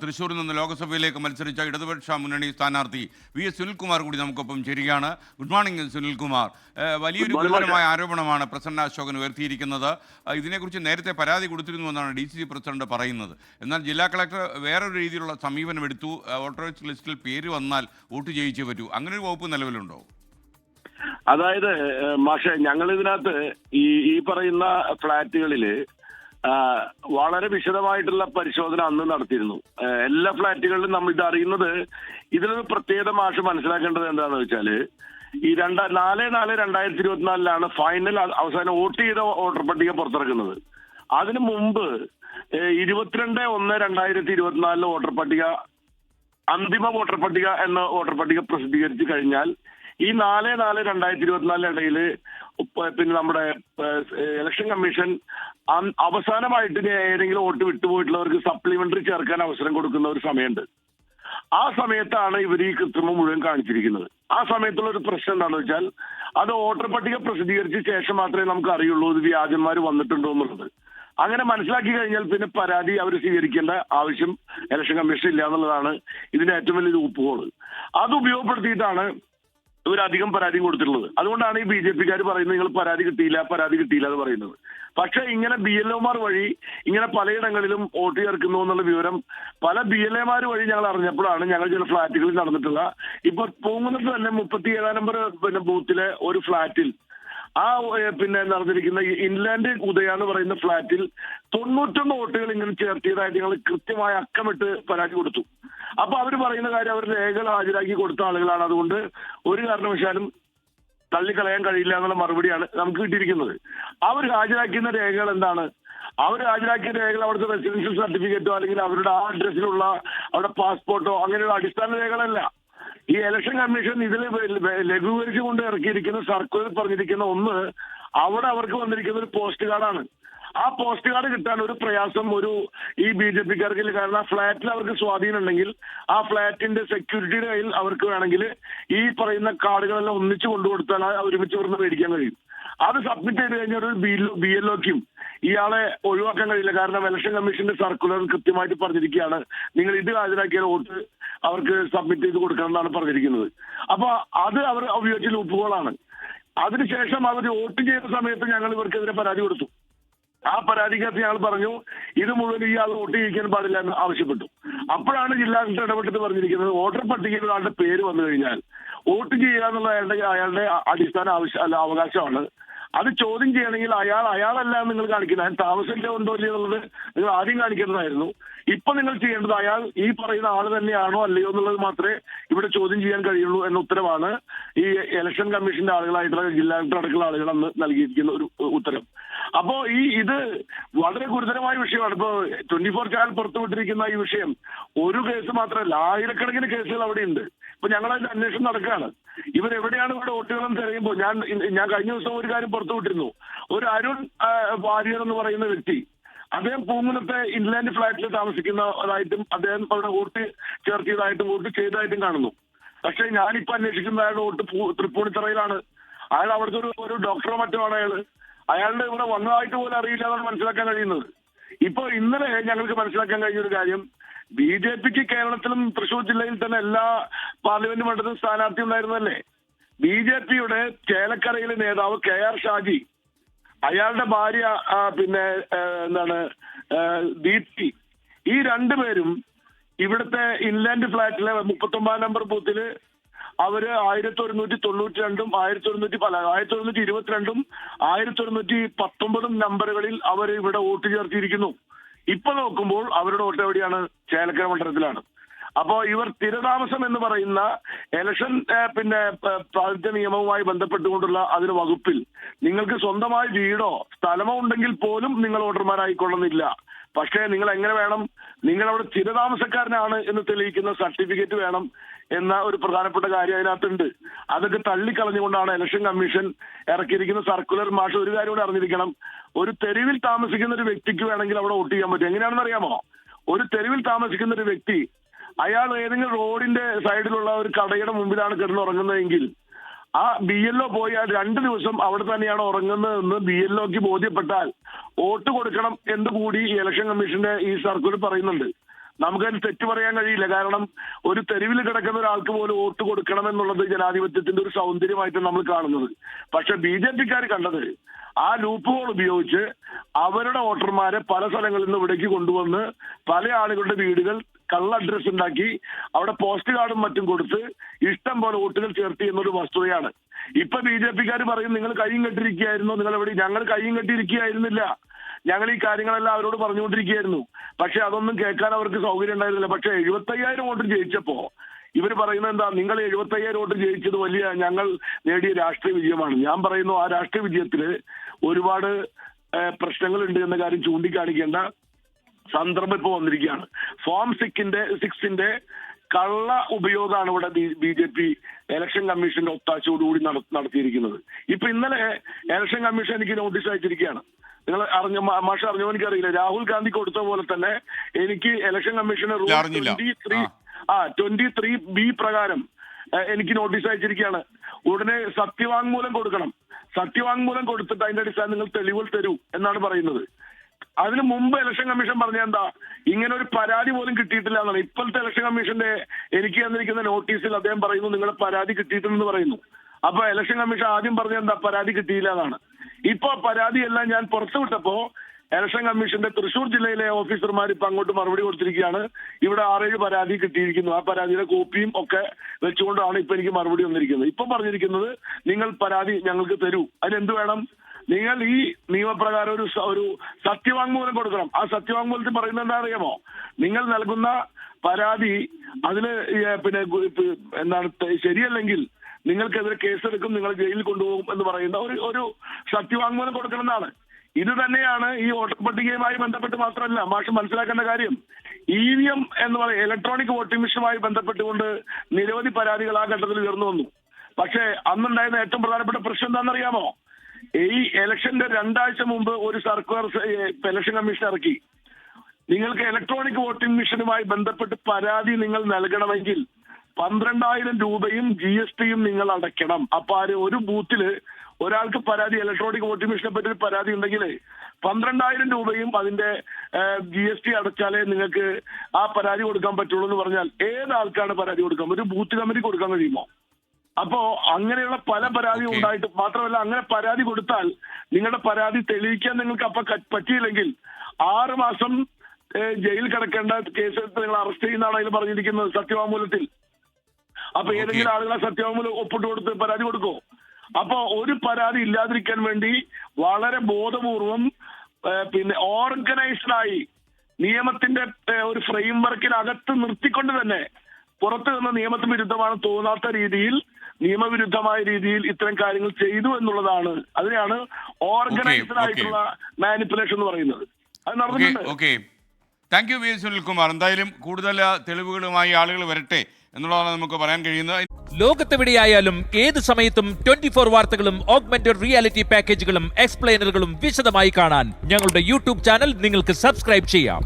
തൃശ്ശൂരിൽ നിന്ന് ലോക്സഭയിലേക്ക് മത്സരിച്ച ഇടതുപക്ഷ മുന്നണി സ്ഥാനാർത്ഥി വി.എസ്. സുനിൽകുമാർ കൂടി നമുക്കൊപ്പം ചേരുകയാണ്. Good morning Sunilkumar. വലിയൊരു ഗുരുതരമായ ആരോപണമാണ് പ്രസന്ന അശോകൻ ഉയർത്തിയിരിക്കുന്നത്. ഇതിനെക്കുറിച്ച് നേരത്തെ പരാതി കൊടുത്തിരുന്നുവെന്നാണ് DCC പ്രസിഡന്റ് പറയുന്നത്. എന്നാൽ ജില്ലാ കളക്ടർ വേറൊരു രീതിയിലുള്ള സമീപനം എടുത്തു. വോട്ടേഴ്സ് ലിസ്റ്റിൽ പേര് വന്നാൽ വോട്ട് ചെയ്യിച്ചേ പറ്റൂ. അങ്ങനെ ഒരു വകുപ്പ് നിലവിലുണ്ടോ? അതായത് മാഷെ, ഞങ്ങൾ ഇതിനകത്ത് ഈ പറയുന്ന ഫ്ളാറ്റുകളില് വളരെ വിശദമായിട്ടുള്ള പരിശോധന അന്ന് നടത്തിയിരുന്നു. എല്ലാ ഫ്ളാറ്റുകളിലും നമ്മൾ ഇത് അറിയുന്നത്. ഇതിലൊരു പ്രത്യേകത മാഷ് മനസ്സിലാക്കേണ്ടത് എന്താണെന്ന് വെച്ചാല്, ഈ 4/4/2024 ഫൈനൽ അവസാനം വോട്ട് ചെയ്ത വോട്ടർ പട്ടിക പുറത്തിറക്കുന്നത്. അതിനു മുമ്പ് 22/1/2024 വോട്ടർ പട്ടിക, അന്തിമ വോട്ടർ പട്ടിക എന്ന വോട്ടർ പട്ടിക പ്രസിദ്ധീകരിച്ചു കഴിഞ്ഞാൽ ഈ 4/4/2024 ഇടയിൽ പിന്നെ നമ്മുടെ ഇലക്ഷൻ കമ്മീഷൻ അവസാനമായിട്ട് ഏതെങ്കിലും വോട്ട് വിട്ടുപോയിട്ടുള്ളവർക്ക് സപ്ലിമെന്ററി ചേർക്കാൻ അവസരം കൊടുക്കുന്ന ഒരു സമയമുണ്ട്. ആ സമയത്താണ് ഇവർ ഈ കൃത്രിമം മുഴുവൻ കാണിച്ചിരിക്കുന്നത്. ആ സമയത്തുള്ള ഒരു പ്രശ്നം എന്താണെന്ന് വെച്ചാൽ, അത് വോട്ടർ പട്ടിക പ്രസിദ്ധീകരിച്ച ശേഷം മാത്രമേ നമുക്ക് അറിയുള്ളൂ ഇത് വ്യാജന്മാർ വന്നിട്ടുണ്ടോ എന്നുള്ളത്. അങ്ങനെ മനസ്സിലാക്കി കഴിഞ്ഞാൽ പിന്നെ പരാതി അവർ സ്വീകരിക്കേണ്ട ആവശ്യം ഇലക്ഷൻ കമ്മീഷൻ ഇല്ല എന്നുള്ളതാണ് ഇതിന്റെ ഏറ്റവും വലിയ ലൂപ്പ്ഹോൾ. അത് ഉപയോഗപ്പെടുത്തിയിട്ടാണ് ഇവരധികം പരാതി കൊടുത്തിട്ടുള്ളത്. അതുകൊണ്ടാണ് ഈ BJP-ക്കാർ പറയുന്നത് നിങ്ങൾ പരാതി കിട്ടിയില്ല എന്ന് പറയുന്നത്. പക്ഷെ ഇങ്ങനെ BLOമാർ വഴി ഇങ്ങനെ പലയിടങ്ങളിലും വോട്ട് ചേർക്കുന്നു എന്നുള്ള വിവരം പല BLAമാർ വഴി ഞങ്ങൾ അറിഞ്ഞപ്പോഴാണ് ഞങ്ങൾ ചില ഫ്ളാറ്റുകളിൽ നടന്നിട്ടുള്ള, ഇപ്പൊ പൂങ്കുന്നത്ത് തന്നെ 37 നമ്പർ ബൂത്തിലെ ഒരു ഫ്ളാറ്റിൽ നടന്നിരിക്കുന്ന ഇൻലാൻഡ് ഉദയ എന്ന് പറയുന്ന ഫ്ളാറ്റിൽ 91 വോട്ടുകൾ ഇങ്ങനെ ചേർത്തിയതായിട്ട് ഞങ്ങൾ കൃത്യമായ അക്കമിട്ട് പരാതി കൊടുത്തു. അപ്പൊ അവർ പറയുന്ന കാര്യം അവർ രേഖകൾ ഹാജരാക്കി കൊടുത്ത ആളുകളാണ്, അതുകൊണ്ട് ഒരു കാരണവശാലും തള്ളിക്കളയാൻ കഴിയില്ല എന്നുള്ള മറുപടിയാണ് നമുക്ക് കിട്ടിയിരിക്കുന്നത്. അവർ ഹാജരാക്കുന്ന രേഖകൾ എന്താണ്? അവർ ഹാജരാക്കിയ രേഖകൾ അവിടുത്തെ റെസിഡൻഷ്യൽ സർട്ടിഫിക്കറ്റോ അല്ലെങ്കിൽ അവരുടെ ആ അഡ്രസ്സിലുള്ള അവരുടെ പാസ്പോർട്ടോ അങ്ങനെയുള്ള അടിസ്ഥാന രേഖകളല്ല. ഈ ഇലക്ഷൻ കമ്മീഷൻ ഇതിൽ ലഘൂകരിച്ചുകൊണ്ട് ഇറക്കിയിരിക്കുന്ന സർക്കുലർ പറഞ്ഞിരിക്കുന്ന ഒന്ന്, അവിടെ അവർക്ക് വന്നിരിക്കുന്ന ഒരു പോസ്റ്റ് കാർഡാണ്. ആ പോസ്റ്റ് കാർഡ് കിട്ടാൻ ഒരു പ്രയാസം ഈ BJP-ക്കാർക്കില്ല. കാരണം ആ ഫ്ളാറ്റിൽ അവർക്ക് സ്വാധീനം ഉണ്ടെങ്കിൽ ആ ഫ്ളാറ്റിന്റെ സെക്യൂരിറ്റിയുടെ കയ്യിൽ അവർക്ക് വേണമെങ്കിൽ ഈ പറയുന്ന കാർഡുകളെല്ലാം ഒന്നിച്ചു കൊണ്ടുകൊടുത്താൽ ഒരുമിച്ച് ഇവിടുന്ന് മേടിക്കാൻ കഴിയും. അത് സബ്മിറ്റ് ചെയ്ത് കഴിഞ്ഞാൽ ഒരു BLOക്കും ഇയാളെ ഒഴിവാക്കാൻ കഴിയില്ല. കാരണം ഇലക്ഷൻ കമ്മീഷന്റെ സർക്കുലർ കൃത്യമായിട്ട് പറഞ്ഞിരിക്കുകയാണ്, നിങ്ങൾ ഇത് ഹാജരാക്കിയ വോട്ട് അവർക്ക് സബ്മിറ്റ് ചെയ്ത് കൊടുക്കണം എന്നാണ് പറഞ്ഞിരിക്കുന്നത്. അപ്പൊ അത് അവർ ഉപയോഗിച്ച ലൂപ്പുകളാണ്. അതിനുശേഷം അവർ വോട്ട് ചെയ്ത സമയത്ത് ഞങ്ങൾ ഇവർക്കെതിരെ പരാതി കൊടുത്തു. ആ പരാതിക്കകത്ത് ഞങ്ങൾ പറഞ്ഞു ഇത് മുഴുവൻ ഇയാൾ വോട്ട് ചെയ്യിക്കാൻ പാടില്ല എന്ന് ആവശ്യപ്പെട്ടു. അപ്പോഴാണ് ജില്ലാ കളക്ടർ ഇടപെട്ടിട്ട് പറഞ്ഞിരിക്കുന്നത്, വോട്ടർ പട്ടികയിൽ ഒരാളുടെ പേര് വന്നു കഴിഞ്ഞാൽ വോട്ട് ചെയ്യുക എന്നുള്ള അയാളുടെ അടിസ്ഥാന അവകാശമാണ്. അത് ചോദ്യം ചെയ്യണമെങ്കിൽ അയാളല്ല നിങ്ങൾ കാണിക്കുന്നത്, അയാൾ താമസിച്ചോ ഉണ്ടോ ഇല്ലയോ എന്നുള്ളത് നിങ്ങൾ ആദ്യം കാണിക്കേണ്ടതായിരുന്നു. ഇപ്പൊ നിങ്ങൾ ചെയ്യേണ്ടത് അയാൾ ഈ പറയുന്ന ആള് തന്നെയാണോ അല്ലയോ എന്നുള്ളത് മാത്രമേ ഇവിടെ ചോദ്യം ചെയ്യാൻ കഴിയുള്ളൂ എന്ന ഉത്തരവാണ് ഈ ഇലക്ഷൻ കമ്മീഷന്റെ ആളുകളായിട്ടുള്ള ജില്ലാ കളക്ടർ അടക്കമുള്ള ആളുകൾ അന്ന് നൽകിയിരിക്കുന്ന ഒരു ഉത്തരം. അപ്പോ ഇത് വളരെ ഗുരുതരമായ വിഷയമാണ്. ഇപ്പോ 24 ചാനൽ പുറത്തുവിട്ടിരിക്കുന്ന ഈ വിഷയം ഒരു കേസ് മാത്രമല്ല, ആയിരക്കണക്കിന് കേസുകൾ അവിടെ ഉണ്ട്. ഇപ്പൊ ഞങ്ങളതിന്റെ അന്വേഷണം നടക്കുകയാണ്. ഇവരെവിടെയാണ് ഇവിടെ വോട്ടുകളും തിരയുമ്പോൾ ഞാൻ കഴിഞ്ഞ ദിവസം ഒരു കാര്യം പുറത്തുവിട്ടിരുന്നു. ഒരു അരുൺ വാര്യർ എന്ന് പറയുന്ന വ്യക്തി, അദ്ദേഹം പൂങ്കുന്നത്തെ ഇൻലാൻഡ് ഫ്ളാറ്റിൽ താമസിക്കുന്നതായിട്ടും അദ്ദേഹം അവിടെ വോട്ട് ചേർത്തിയതായിട്ടും വോട്ട് ചെയ്തതായിട്ടും കാണുന്നു. പക്ഷെ ഞാനിപ്പോ അന്വേഷിക്കുന്ന അയാളുടെ വോട്ട് തൃപ്പൂണിത്തറയിലാണ്. അയാൾ അവിടുത്തെ ഒരു ഡോക്ടറോ മറ്റോ ആണ് അയാളുടെ ഇവിടെ വന്നതായിട്ട് പോലും അറിയില്ല എന്നാണ് മനസ്സിലാക്കാൻ കഴിയുന്നത്. ഇപ്പൊ ഇന്നലെ ഞങ്ങൾക്ക് മനസ്സിലാക്കാൻ കഴിഞ്ഞൊരു കാര്യം, BJP-ക്ക് കേരളത്തിലും തൃശ്ശൂർ ജില്ലയിൽ തന്നെ എല്ലാ പാർലമെന്റ് മണ്ഡലത്തിലും സ്ഥാനാർത്ഥി ഉണ്ടായിരുന്നല്ലേ. BJP-യുടെ ചേലക്കരയിലെ നേതാവ് KR ഷാജി, അയാളുടെ ഭാര്യ ദീപ്തി, ഈ രണ്ടുപേരും ഇവിടുത്തെ ഇൻലാൻഡ് ഫ്ളാറ്റിലെ 39 നമ്പർ ബൂത്തില് അവര് 1192 1122 1119 നമ്പറുകളിൽ അവർ ഇവിടെ വോട്ട് ചേർത്തിരിക്കുന്നു. ഇപ്പൊ നോക്കുമ്പോൾ അവരുടെ വോട്ട് എവിടെയാണ്? ചേലക്കര മണ്ഡലത്തിലാണ്. അപ്പോ ഇവർ സ്ഥിരതാമസം എന്ന് പറയുന്ന ഇലക്ഷൻ പ്രാതിനിധ്യ നിയമവുമായി ബന്ധപ്പെട്ടുകൊണ്ടുള്ള അതിന് വകുപ്പിൽ നിങ്ങൾക്ക് സ്വന്തമായി വീടോ സ്ഥലമോ ഉണ്ടെങ്കിൽ പോലും നിങ്ങൾ വോട്ടർമാരായിക്കൊള്ളുന്നില്ല. പക്ഷേ നിങ്ങൾ എങ്ങനെ വേണം? നിങ്ങൾ അവിടെ സ്ഥിരതാമസക്കാരനാണ് എന്ന് തെളിയിക്കുന്ന സർട്ടിഫിക്കറ്റ് വേണം എന്ന ഒരു പ്രധാനപ്പെട്ട കാര്യം അതിനകത്തുണ്ട്. അതൊക്കെ തള്ളിക്കളഞ്ഞുകൊണ്ടാണ് ഇലക്ഷൻ കമ്മീഷൻ ഇറക്കിയിരിക്കുന്ന സർക്കുലർ. മാഷ് ഒരു കാര്യം കൂടെ അറിഞ്ഞിരിക്കണം, ഒരു തെരുവിൽ താമസിക്കുന്ന ഒരു വ്യക്തിക്ക് വേണമെങ്കിൽ അവിടെ വോട്ട് ചെയ്യാൻ പറ്റും. എങ്ങനെയാണെന്ന് അറിയാമോ? ഒരു തെരുവിൽ താമസിക്കുന്ന ഒരു വ്യക്തി അയാൾ ഏതെങ്കിലും റോഡിന്റെ സൈഡിലുള്ള ഒരു കടയുടെ മുമ്പിലാണ് കിടന്നുറങ്ങുന്നതെങ്കിൽ ആ BLO പോയി ആ 2 ദിവസം അവിടെ തന്നെയാണ് ഉറങ്ങുന്നതെന്ന് BLOക്ക് ബോധ്യപ്പെട്ടാൽ വോട്ട് കൊടുക്കണം എന്ന് കൂടി ഇലക്ഷൻ കമ്മീഷന്റെ ഈ സർക്കുലർ പറയുന്നുണ്ട്. നമുക്കതിന് തെറ്റ് പറയാൻ കഴിയില്ല. കാരണം ഒരു തെരുവിൽ കിടക്കുന്ന ഒരാൾക്ക് പോലും വോട്ട് കൊടുക്കണം എന്നുള്ളത് ജനാധിപത്യത്തിന്റെ ഒരു സൗന്ദര്യമായിട്ട് നമ്മൾ കാണുന്നത്. പക്ഷെ BJP-ക്കാർ കണ്ടത് ആ ലൂപ്പ് ഹോൾ ഉപയോഗിച്ച് അവരുടെ വോട്ടർമാരെ പല സ്ഥലങ്ങളിൽ നിന്ന് ഇവിടേക്ക് കൊണ്ടുവന്ന് പല ആളുകളുടെ വീടുകൾ കള്ള അഡ്രസ് ഉണ്ടാക്കി അവിടെ പോസ്റ്റ് കാർഡും മറ്റും കൊടുത്ത് ഇഷ്ടം പോലെ വോട്ടുകൾ ചേർത്തി എന്നൊരു വസ്തുതയാണ്. ഇപ്പൊ BJP-ക്കാർ പറയും നിങ്ങൾ കയ്യും കെട്ടിരിക്കുകയായിരുന്നു, നിങ്ങൾ എവിടെ? ഞങ്ങൾ കയ്യും കെട്ടിയിരിക്കുകയായിരുന്നില്ല, ഞങ്ങൾ ഈ കാര്യങ്ങളെല്ലാം അവരോട് പറഞ്ഞുകൊണ്ടിരിക്കുകയായിരുന്നു. പക്ഷെ അതൊന്നും കേൾക്കാൻ അവർക്ക് സൗകര്യം ഉണ്ടായിരുന്നില്ല. പക്ഷെ 75,000 വോട്ട് ജയിച്ചപ്പോ ഇവർ പറയുന്നത് എന്താ, നിങ്ങൾ 75,000 വോട്ട് ജയിച്ചത് വലിയ ഞങ്ങൾ നേടിയ രാഷ്ട്രീയ വിജയമാണ്. ഞാൻ പറയുന്നു ആ രാഷ്ട്രീയ വിജയത്തില് ഒരുപാട് പ്രശ്നങ്ങളുണ്ട് എന്ന കാര്യം ചൂണ്ടിക്കാണിക്കേണ്ട സന്ദർഭം ഇപ്പൊ വന്നിരിക്കുകയാണ്. ഫോം 6ന്റെ കള്ള ഉപയോഗമാണ് ഇവിടെ BJP ഇലക്ഷൻ കമ്മീഷന്റെ ഒത്താശയോടുകൂടി നടത്തിയിരിക്കുന്നത്. ഇപ്പൊ ഇന്നലെ ഇലക്ഷൻ കമ്മീഷൻ എനിക്ക് നോട്ടീസ് അയച്ചിരിക്കുകയാണ്. നിങ്ങൾ മാഷ അറിഞ്ഞോ എനിക്കറിയില്ല. രാഹുൽ ഗാന്ധി കൊടുത്ത പോലെ തന്നെ എനിക്ക് ഇലക്ഷൻ കമ്മീഷന്റെ റൂൾ 23B പ്രകാരം എനിക്ക് നോട്ടീസ് അയച്ചിരിക്കുകയാണ്. ഉടനെ സത്യവാങ്മൂലം കൊടുക്കണം. സത്യവാങ്മൂലം കൊടുത്തിട്ട് അതിന്റെ അടിസ്ഥാനം നിങ്ങൾ തെളിവുകൾ തരൂ എന്നാണ് പറയുന്നത്. അതിനു മുമ്പ് ഇലക്ഷൻ കമ്മീഷൻ പറഞ്ഞ എന്താ, ഇങ്ങനെ ഒരു പരാതി പോലും കിട്ടിയിട്ടില്ല എന്നാണ്. ഇപ്പോഴത്തെ ഇലക്ഷൻ കമ്മീഷന്റെ എനിക്ക് തന്നിരിക്കുന്ന നോട്ടീസിൽ അദ്ദേഹം പറയുന്നു നിങ്ങളുടെ പരാതി കിട്ടിയിട്ടുണ്ടെന്ന് പറയുന്നു. അപ്പൊ ഇലക്ഷൻ കമ്മീഷൻ ആദ്യം പറഞ്ഞ എന്താ, പരാതി കിട്ടിയില്ല എന്നാണ്. ഇപ്പൊ പരാതിയെല്ലാം ഞാൻ പുറത്തുവിട്ടപ്പോ ഇലക്ഷൻ കമ്മീഷന്റെ തൃശൂർ ജില്ലയിലെ ഓഫീസർമാർ ഇപ്പൊ അങ്ങോട്ട് മറുപടി കൊടുത്തിരിക്കുകയാണ്. ഇവിടെ 6-7 പരാതി കിട്ടിയിരിക്കുന്നു, ആ പരാതിയുടെ കോപ്പിയും ഒക്കെ വെച്ചുകൊണ്ടാണ് ഇപ്പൊ എനിക്ക് മറുപടി വന്നിരിക്കുന്നത്. ഇപ്പൊ പറഞ്ഞിരിക്കുന്നത് നിങ്ങൾ പരാതി ഞങ്ങൾക്ക് തരൂ, അതിനെന്ത് വേണം, നിങ്ങൾ ഈ നിയമപ്രകാരം ഒരു സത്യവാങ്മൂലം കൊടുക്കണം. ആ സത്യവാങ്മൂലത്തിൽ പറയുന്നത് എന്താ അറിയാമോ, നിങ്ങൾ നൽകുന്ന പരാതി അതിന് പിന്നെ എന്താണ് ശരിയല്ലെങ്കിൽ നിങ്ങൾക്കെതിരെ കേസെടുക്കും, നിങ്ങൾ ജയിലിൽ കൊണ്ടുപോകും എന്ന് പറയുന്ന ഒരു സത്യവാങ്മൂലം കൊടുക്കണമെന്നാണ്. ഇത് തന്നെയാണ് ഈ വോട്ടർ പട്ടികയുമായി ബന്ധപ്പെട്ട് മാത്രമല്ല മാഷ് മനസ്സിലാക്കേണ്ട കാര്യം. EVM എന്ന് പറയുന്ന ഇലക്ട്രോണിക് വോട്ടിംഗ് മെഷീനുമായി ബന്ധപ്പെട്ടുകൊണ്ട് നിരവധി പരാതികൾ ആ ഘട്ടത്തിൽ ഉയർന്നു വന്നു. പക്ഷേ അന്നുണ്ടായിരുന്ന ഏറ്റവും പ്രധാനപ്പെട്ട പ്രശ്നം എന്താണെന്നറിയാമോ, ഈ ഇലക്ഷന്റെ 2 ആഴ്ച മുമ്പ് ഒരു സർക്കുലർ ഇലക്ഷൻ കമ്മീഷൻ ഇറക്കി. നിങ്ങൾക്ക് ഇലക്ട്രോണിക് വോട്ടിംഗ് മെഷീനുമായി ബന്ധപ്പെട്ട് പരാതി നിങ്ങൾ നൽകണമെങ്കിൽ 12,000 രൂപയും GSTയും നിങ്ങൾ അടയ്ക്കണം. അപ്പൊ ഒരു ബൂത്തില് ഒരാൾക്ക് പരാതി ഇലക്ട്രോണിക് വോട്ടിംഗ് മെഷീനെ പറ്റി പരാതി ഉണ്ടെങ്കിൽ 12,000 രൂപയും അതിന്റെ GST അടച്ചാലേ നിങ്ങൾക്ക് ആ പരാതി കൊടുക്കാൻ പറ്റുള്ളൂ എന്ന് പറഞ്ഞാൽ ഏത് ആൾക്കാണ് പരാതി കൊടുക്കാൻ? ഒരു ബൂത്ത് കമ്മിറ്റി കൊടുക്കാൻ കഴിയുമോ? അപ്പോ അങ്ങനെയുള്ള പല പരാതിയും ഉണ്ടായിട്ട് മാത്രമല്ല, അങ്ങനെ പരാതി കൊടുത്താൽ നിങ്ങളുടെ പരാതി തെളിയിക്കാൻ നിങ്ങൾക്ക് അപ്പൊ പറ്റിയില്ലെങ്കിൽ 6 മാസം ജയിൽ കിടക്കേണ്ട കേസ് നിങ്ങൾ അറസ്റ്റ് ചെയ്യുന്നതാണ് അതിൽ പറഞ്ഞിരിക്കുന്നത് സത്യവാങ്മൂലത്തിൽ. അപ്പൊ ഏതെങ്കിലും ആളുകളെ സത്യവാങ്മൂലം ഒപ്പിട്ട് കൊടുത്ത് പരാതി കൊടുക്കോ? അപ്പൊ ഒരു പരാതി ഇല്ലാതിരിക്കാൻ വേണ്ടി വളരെ ബോധപൂർവം പിന്നെ ഓർഗനൈസ്ഡായി നിയമത്തിന്റെ ഒരു ഫ്രെയിംവർക്കിനകത്ത് നിർത്തിക്കൊണ്ട് തന്നെ പുറത്തു നിന്ന് നിയമത്തിന് വിരുദ്ധമാണ് തോന്നാത്ത രീതിയിൽ നിയമവിരുദ്ധമായ രീതിയിൽ ഇത്തരം കാര്യങ്ങൾ ചെയ്തു എന്നുള്ളതാണ്. അതിനെയാണ് ഓർഗനൈസ്ഡ് ആയിട്ടുള്ള മാനിപ്പുലേഷൻ എന്ന് പറയുന്നത്. അത് നടന്നിട്ടുണ്ട്. Thank you V S Sunilkumar. എന്തായാലും കൂടുതൽ തെളിവുകളുമായി ആളുകൾ വരട്ടെ എന്നുള്ളതാണ് നമുക്ക് പറയാൻ കഴിയുന്നത്. ലോകത്തെവിടെയായാലും ഏത് സമയത്തും 24 വാർത്തകളും ഓഗ്മെന്റഡ് റിയാലിറ്റി പാക്കേജുകളും എക്സ്പ്ലെയിനറുകളും വിശദമായി കാണാൻ ഞങ്ങളുടെ യൂട്യൂബ് ചാനൽ നിങ്ങൾക്ക് സബ്സ്ക്രൈബ് ചെയ്യാം.